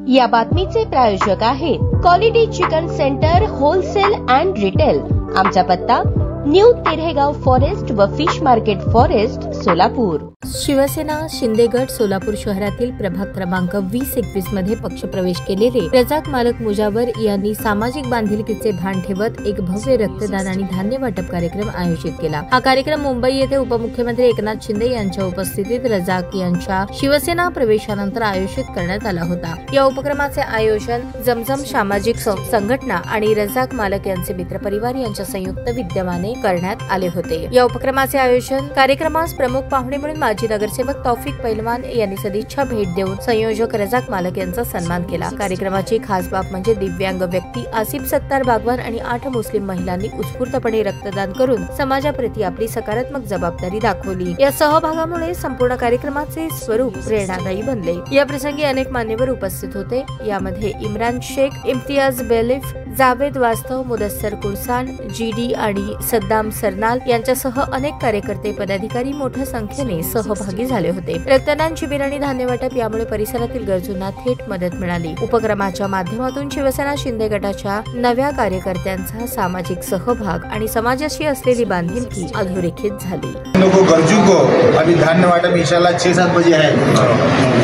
या बातमीचे प्रायोजक आहेत quality chicken centre wholesale and retail. आमचा पत्ता न्यू तिरेगाव फॉरेस्ट व fish market forest Solapur. Shiv Sena Shinde गट सोलापूर शहरातील प्रभाग क्रमांक 20-21 मध्ये पक्षप्रवेश केलेले रजाक मालक मुजावर यांनी सामाजिक बांधिलकीचे भान ठेवत एक भव्य रक्तदान आणि धान्य वाटप कार्यक्रम आयोजित केला। हा कार्यक्रम मुंबई येथे उपमुख्यमंत्री एकनाथ शिंदे यांच्या उपस्थितीत रजाक यांच्या शिवसेना प्रवेशानंतर आयोजित करण्यात आला होता। या उपक्रमाचे आयोजन जमजम सामाजिक संघटना आणि रजाक मालक यांचे मित्रपरिवार यांच्या संयुक्त विद्यमाने करण्यात आले होते। या उपक्रमाचे आयोजन कार्यक्रमास प्रमुख पाहुणे म्हणून माजी नगरसेवक तौफिक पैलवान यांनी सदिच्छा भेट देऊन संयोजक रजाक मालक यांचा सन्मान केला। कार्यक्रमाची खास बाब म्हणजे दिव्यांग व्यक्ती आसिफ सत्तार बागवान आणि 8 मुस्लिम महिलांनी उत्स्फूर्तपणे रक्तदान करून समाजाप्रती आपली सकारात्मक जबाबदारी दाखवली। या सहभागामुळे संपूर्ण कार्यक्रमाचे स्वरूप प्रेरणादायी बनले। या प्रसंगी अनेक मान्यवर उपस्थित होते। यामध्ये इम्रान शेख, इम्तियाज बेलिफ, जावेद वास्तव, मुदस्सर कुरसान, जीडी आणि सद्दाम सरनाल यांच्यासह अनेक कार्यकर्ते पदाधिकारी मोठ्या संख्येने सहभागी झाले होते। रक्तदान शिबिर आणि धान्य वाटप यामुळे परिसरातील गरजूंना थेट मदत मिळाली। उपक्रमाच्या माध्यमातून शिवसेना शिंदे गटाच्या नव्या कार्यकर्त्यांचा सामाजिक सहभाग आणि समाजाशी असलेली बांधिलकी अधोरेखित झाली। गरजू को अभी धान्य वाटप इंशाल्लाह 6-7 बजे है,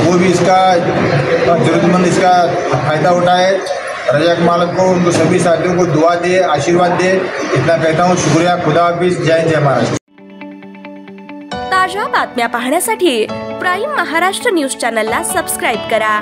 वो भी इसका जरूरतमंद इसका फायदा उठाए। रजाक मालक को उनको सभी साथियों को दुआ दे, आशीर्वाद दे, इतना कहता हूँ। शुक्रिया, खुदा हाफिज, जय महाराष्ट्र। ताज्या बातम्या पाहण्यासाठी प्राईम महाराष्ट्र न्यूज चॅनलला सबस्क्राईब करा।